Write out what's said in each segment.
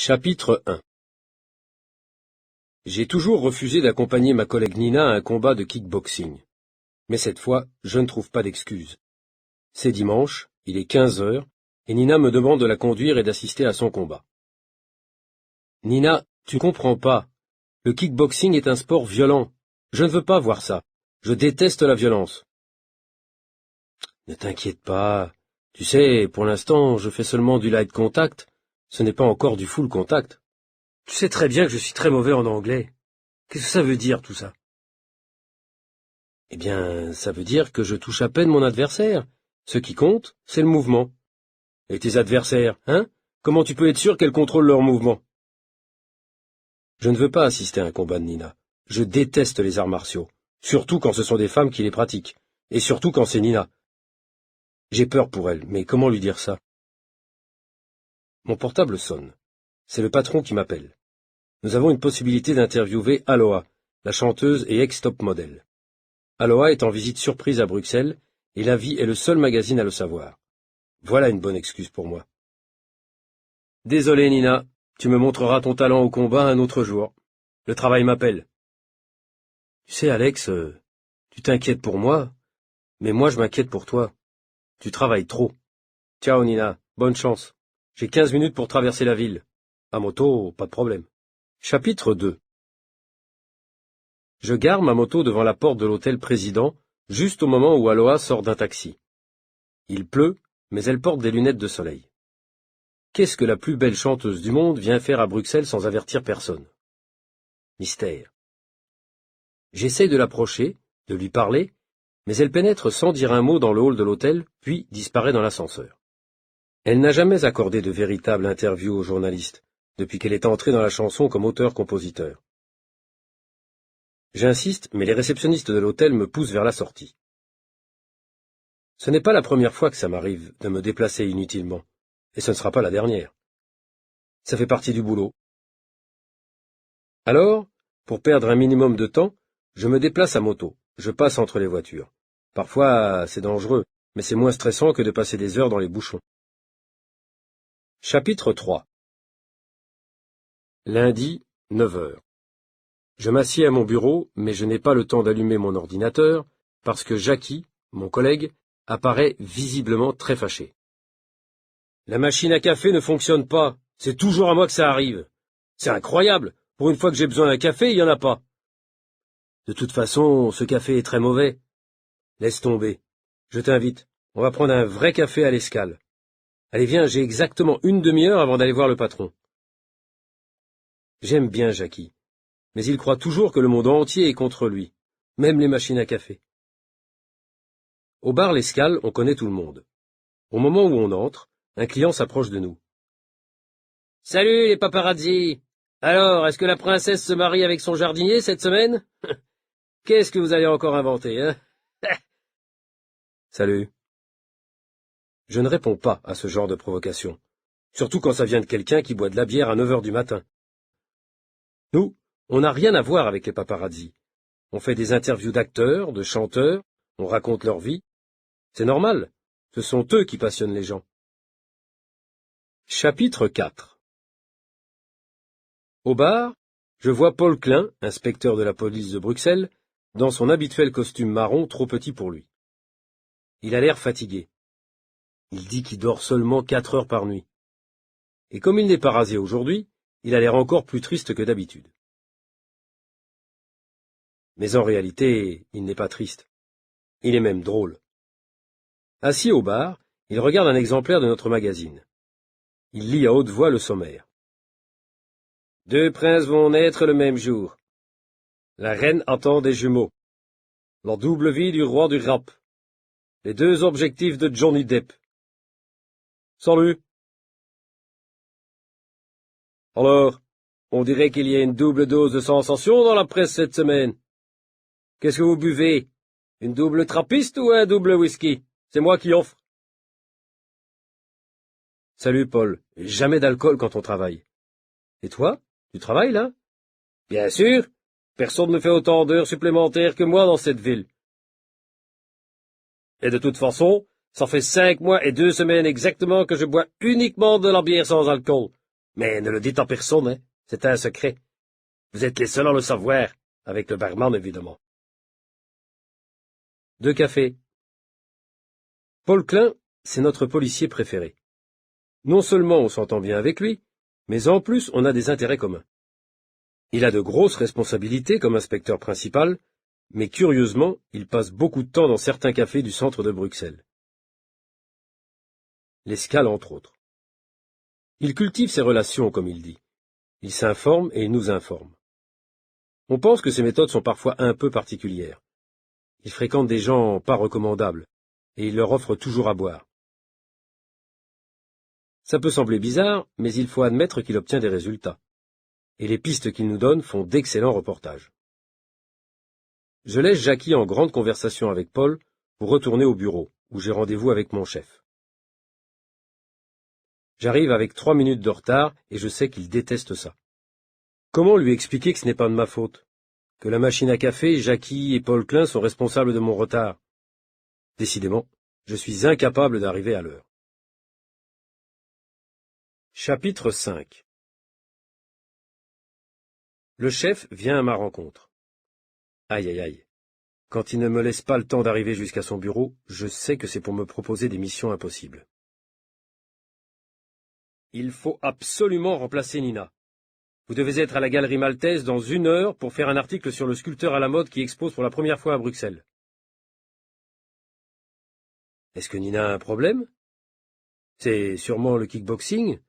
Chapitre 1. J'ai toujours refusé d'accompagner ma collègue Nina à un combat de kickboxing. Mais cette fois, je ne trouve pas d'excuse. C'est dimanche, il est 15 heures, et Nina me demande de la conduire et d'assister à son combat. Nina, tu comprends pas. Le kickboxing est un sport violent. Je ne veux pas voir ça. Je déteste la violence. Ne t'inquiète pas. Tu sais, pour l'instant, je fais seulement du light contact. Ce n'est pas encore du full contact. Tu sais très bien que je suis très mauvais en anglais. Qu'est-ce que ça veut dire, tout ça? Eh bien, ça veut dire que je touche à peine mon adversaire. Ce qui compte, c'est le mouvement. Et tes adversaires, hein? Comment tu peux être sûr qu'elles contrôlent leur mouvement? Je ne veux pas assister à un combat de Nina. Je déteste les arts martiaux. Surtout quand ce sont des femmes qui les pratiquent. Et surtout quand c'est Nina. J'ai peur pour elle, mais comment lui dire ça? Mon portable sonne. C'est le patron qui m'appelle. Nous avons une possibilité d'interviewer Aloha, la chanteuse et ex-top modèle. Aloha est en visite surprise à Bruxelles, et La Vie est le seul magazine à le savoir. Voilà une bonne excuse pour moi. Désolé, Nina, tu me montreras ton talent au combat un autre jour. Le travail m'appelle. Tu sais, Alex, tu t'inquiètes pour moi, mais moi je m'inquiète pour toi. Tu travailles trop. Ciao, Nina, bonne chance. J'ai 15 minutes pour traverser la ville. À moto, pas de problème. Chapitre 2. Je gare ma moto devant la porte de l'hôtel Président, juste au moment où Aloha sort d'un taxi. Il pleut, mais elle porte des lunettes de soleil. Qu'est-ce que la plus belle chanteuse du monde vient faire à Bruxelles sans avertir personne? Mystère. J'essaye de l'approcher, de lui parler, mais elle pénètre sans dire un mot dans le hall de l'hôtel, puis disparaît dans l'ascenseur. Elle n'a jamais accordé de véritable interview aux journalistes, depuis qu'elle est entrée dans la chanson comme auteur-compositeur. J'insiste, mais les réceptionnistes de l'hôtel me poussent vers la sortie. Ce n'est pas la première fois que ça m'arrive de me déplacer inutilement, et ce ne sera pas la dernière. Ça fait partie du boulot. Alors, pour perdre un minimum de temps, je me déplace à moto, je passe entre les voitures. Parfois, c'est dangereux, mais c'est moins stressant que de passer des heures dans les bouchons. Chapitre 3. Lundi, 9 heures. Je m'assieds à mon bureau, mais je n'ai pas le temps d'allumer mon ordinateur, parce que Jackie, mon collègue, apparaît visiblement très fâché. La machine à café ne fonctionne pas, c'est toujours à moi que ça arrive. C'est incroyable, pour une fois que j'ai besoin d'un café, il n'y en a pas. De toute façon, ce café est très mauvais. Laisse tomber. Je t'invite, on va prendre un vrai café à l'Escale. Allez, viens, j'ai exactement une demi-heure avant d'aller voir le patron. J'aime bien Jackie, mais il croit toujours que le monde entier est contre lui, même les machines à café. Au bar l'Escale, on connaît tout le monde. Au moment où on entre, un client s'approche de nous. « Salut les paparazzi! Alors, est-ce que la princesse se marie avec son jardinier cette semaine? Qu'est-ce que vous allez encore inventer, hein? » Salut. Je ne réponds pas à ce genre de provocation, surtout quand ça vient de quelqu'un qui boit de la bière à 9 heures du matin. Nous, on n'a rien à voir avec les paparazzi. On fait des interviews d'acteurs, de chanteurs, on raconte leur vie. C'est normal, ce sont eux qui passionnent les gens. Chapitre 4. Au bar, je vois Paul Klein, inspecteur de la police de Bruxelles, dans son habituel costume marron trop petit pour lui. Il a l'air fatigué. Il dit qu'il dort seulement 4 heures par nuit. Et comme il n'est pas rasé aujourd'hui, il a l'air encore plus triste que d'habitude. Mais en réalité, il n'est pas triste. Il est même drôle. Assis au bar, il regarde un exemplaire de notre magazine. Il lit à haute voix le sommaire. Deux princes vont naître le même jour. La reine attend des jumeaux. La double vie du roi du rap. Les deux objectifs de Johnny Depp. Salut. Alors, on dirait qu'il y a une double dose de sensation dans la presse cette semaine. Qu'est-ce que vous buvez? Une double trappiste ou un double whisky? C'est moi qui offre. Salut Paul, jamais d'alcool quand on travaille. Et toi, tu travailles là? Bien sûr, personne ne fait autant d'heures supplémentaires que moi dans cette ville. Et de toute façon, ça fait 5 mois et 2 semaines exactement que je bois uniquement de la bière sans alcool. Mais ne le dites en personne, hein. C'est un secret. Vous êtes les seuls à le savoir, avec le barman, évidemment. 2 cafés. Paul Klein, c'est notre policier préféré. Non seulement on s'entend bien avec lui, mais en plus on a des intérêts communs. Il a de grosses responsabilités comme inspecteur principal, mais curieusement, il passe beaucoup de temps dans certains cafés du centre de Bruxelles. L'Escale, entre autres. Il cultive ses relations, comme il dit. Il s'informe et il nous informe. On pense que ses méthodes sont parfois un peu particulières. Il fréquente des gens pas recommandables, et il leur offre toujours à boire. Ça peut sembler bizarre, mais il faut admettre qu'il obtient des résultats. Et les pistes qu'il nous donne font d'excellents reportages. Je laisse Jackie en grande conversation avec Paul pour retourner au bureau, où j'ai rendez-vous avec mon chef. J'arrive avec 3 minutes de retard et je sais qu'il déteste ça. Comment lui expliquer que ce n'est pas de ma faute? Que la machine à café, Jackie et Paul Klein sont responsables de mon retard? Décidément, je suis incapable d'arriver à l'heure. Chapitre 5. Le chef vient à ma rencontre. Aïe aïe aïe. Quand il ne me laisse pas le temps d'arriver jusqu'à son bureau, je sais que c'est pour me proposer des missions impossibles. Il faut absolument remplacer Nina. Vous devez être à la Galerie Maltaise dans 1 heure pour faire un article sur le sculpteur à la mode qui expose pour la première fois à Bruxelles. Est-ce que Nina a un problème? C'est sûrement le kickboxing?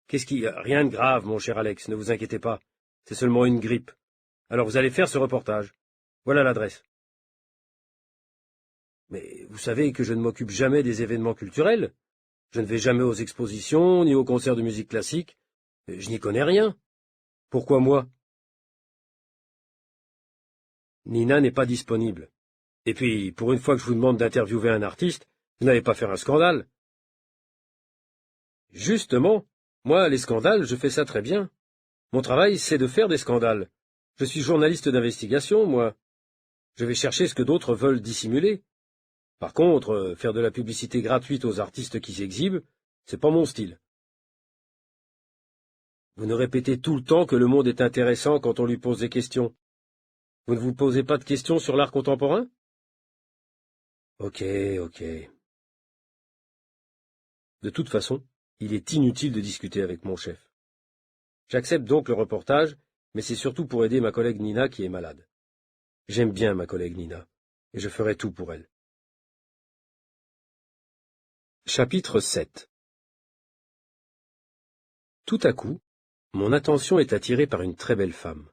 Qu'est-ce qui... Rien de grave, mon cher Alex, ne vous inquiétez pas. C'est seulement une grippe. Alors vous allez faire ce reportage. Voilà l'adresse. Mais vous savez que je ne m'occupe jamais des événements culturels. Je ne vais jamais aux expositions, ni aux concerts de musique classique. Je n'y connais rien. Pourquoi moi? Nina n'est pas disponible. Et puis, pour une fois que je vous demande d'interviewer un artiste, vous n'allez pas faire un scandale. Justement, moi, les scandales, je fais ça très bien. Mon travail, c'est de faire des scandales. Je suis journaliste d'investigation, moi. Je vais chercher ce que d'autres veulent dissimuler. Par contre, faire de la publicité gratuite aux artistes qui s'exhibent, c'est pas mon style. Vous nous répétez tout le temps que le monde est intéressant quand on lui pose des questions. Vous ne vous posez pas de questions sur l'art contemporain? Ok. De toute façon, il est inutile de discuter avec mon chef. J'accepte donc le reportage, mais c'est surtout pour aider ma collègue Nina qui est malade. J'aime bien ma collègue Nina, et je ferai tout pour elle. Chapitre 7. Tout à coup, mon attention est attirée par une très belle femme,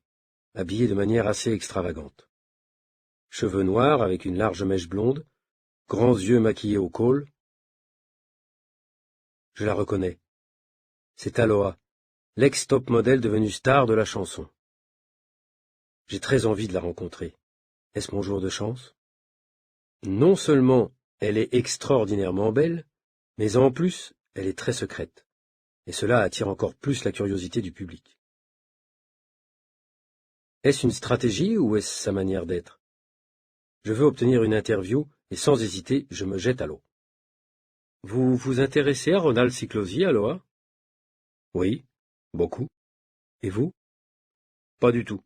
habillée de manière assez extravagante. Cheveux noirs avec une large mèche blonde, grands yeux maquillés au col. Je la reconnais. C'est Aloha, l'ex-top modèle devenue star de la chanson. J'ai très envie de la rencontrer. Est-ce mon jour de chance? Non seulement elle est extraordinairement belle, mais en plus, elle est très secrète. Et cela attire encore plus la curiosité du public. Est-ce une stratégie ou est-ce sa manière d'être? Je veux obtenir une interview et sans hésiter, je me jette à l'eau. Vous vous intéressez à Ronald Siklosi, Aloha? Oui, beaucoup. Et vous? Pas du tout.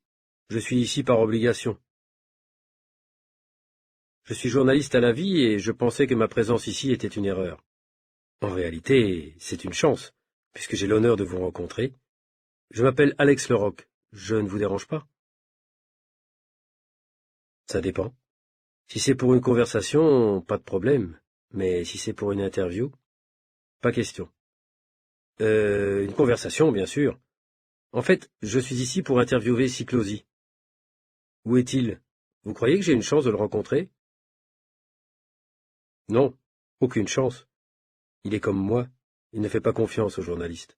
Je suis ici par obligation. Je suis journaliste à la vie et je pensais que ma présence ici était une erreur. En réalité, c'est une chance, puisque j'ai l'honneur de vous rencontrer. Je m'appelle Alex Leroc. Je ne vous dérange pas? Ça dépend. Si c'est pour une conversation, pas de problème. Mais si c'est pour une interview, pas question. Une conversation, bien sûr. En fait, je suis ici pour interviewer Siklosi. Où est-il? Vous croyez que j'ai une chance de le rencontrer? Non, aucune chance. Il est comme moi, il ne fait pas confiance aux journalistes.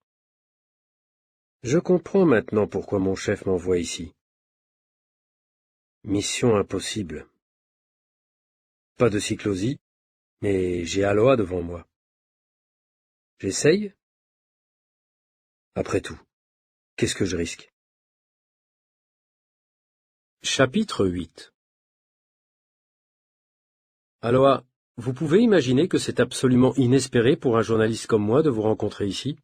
Je comprends maintenant pourquoi mon chef m'envoie ici. Mission impossible. Pas de Siklosi, mais j'ai Aloha devant moi. J'essaye? Après tout, qu'est-ce que je risque? Chapitre 8. Aloha, vous pouvez imaginer que c'est absolument inespéré pour un journaliste comme moi de vous rencontrer ici?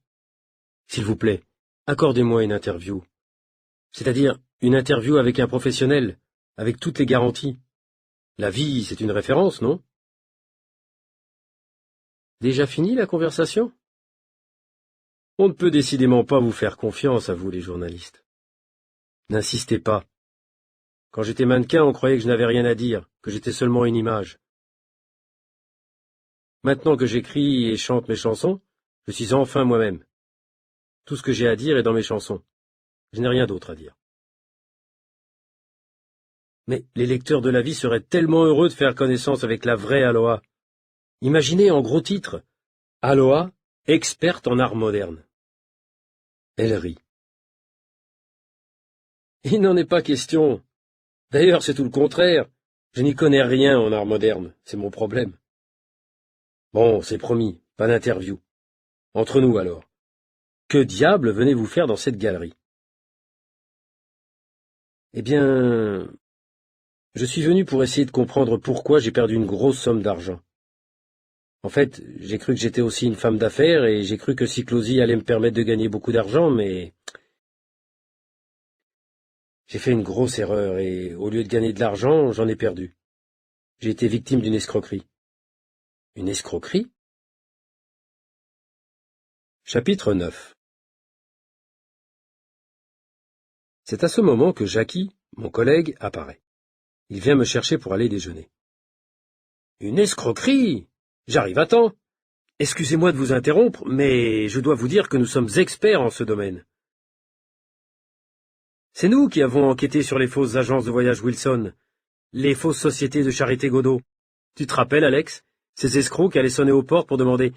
S'il vous plaît, Accordez-moi une interview. C'est-à-dire une interview avec un professionnel, avec toutes les garanties. La vie, c'est une référence, non? Déjà fini la conversation? On ne peut décidément pas vous faire confiance à vous, les journalistes. N'insistez pas. Quand j'étais mannequin, on croyait que je n'avais rien à dire, que j'étais seulement une image. Maintenant que j'écris et chante mes chansons, je suis enfin moi-même. Tout ce que j'ai à dire est dans mes chansons. Je n'ai rien d'autre à dire. Mais les lecteurs de la vie seraient tellement heureux de faire connaissance avec la vraie Aloha. Imaginez en gros titre, Aloha, experte en art moderne. Elle rit. Il n'en est pas question. D'ailleurs, c'est tout le contraire. Je n'y connais rien en art moderne, c'est mon problème. Bon, c'est promis, pas d'interview. Entre nous alors. Que diable venez-vous faire dans cette galerie? Eh bien, je suis venu pour essayer de comprendre pourquoi j'ai perdu une grosse somme d'argent. En fait, j'ai cru que j'étais aussi une femme d'affaires et j'ai cru que Cyclosie allait me permettre de gagner beaucoup d'argent, mais j'ai fait une grosse erreur et au lieu de gagner de l'argent, j'en ai perdu. J'ai été victime d'une escroquerie. Une escroquerie? Chapitre 9. C'est à ce moment que Jackie, mon collègue, apparaît. Il vient me chercher pour aller déjeuner. Une escroquerie? J'arrive à temps. Excusez-moi de vous interrompre, mais je dois vous dire que nous sommes experts en ce domaine. C'est nous qui avons enquêté sur les fausses agences de voyage Wilson, les fausses sociétés de charité Godot. Tu te rappelles, Alex, ces escrocs qui allaient sonner aux portes pour demander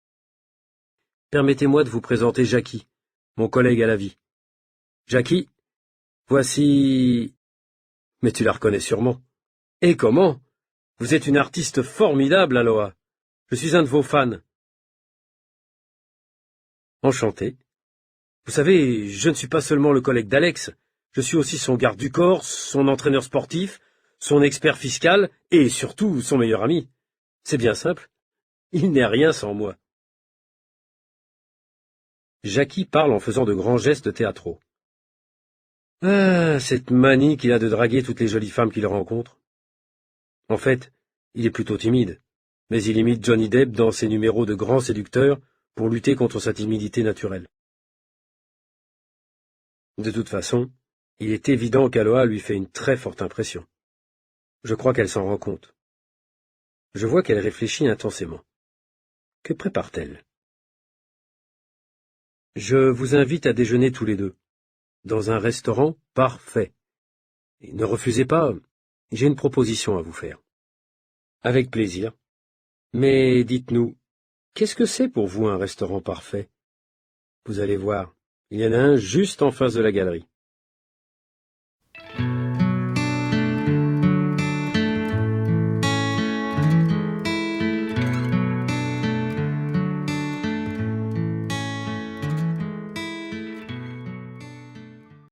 « Permettez-moi de vous présenter Jackie, mon collègue à la vie. Jackie, voici... » Mais tu la reconnais sûrement. Et comment? Vous êtes une artiste formidable, Aloha. Je suis un de vos fans. Enchanté. Vous savez, je ne suis pas seulement le collègue d'Alex, je suis aussi son garde du corps, son entraîneur sportif, son expert fiscal et surtout son meilleur ami. C'est bien simple. Il n'est rien sans moi. Jackie parle en faisant de grands gestes théâtraux. Ah, cette manie qu'il a de draguer toutes les jolies femmes qu'il rencontre. En fait, il est plutôt timide, mais il imite Johnny Depp dans ses numéros de grand séducteur pour lutter contre sa timidité naturelle. De toute façon, il est évident qu'Aloha lui fait une très forte impression. Je crois qu'elle s'en rend compte. Je vois qu'elle réfléchit intensément. Que prépare-t-elle? Je vous invite à déjeuner tous les deux, dans un restaurant parfait. Et ne refusez pas, j'ai une proposition à vous faire. Avec plaisir. Mais dites-nous, qu'est-ce que c'est pour vous un restaurant parfait? Vous allez voir, il y en a un juste en face de la galerie.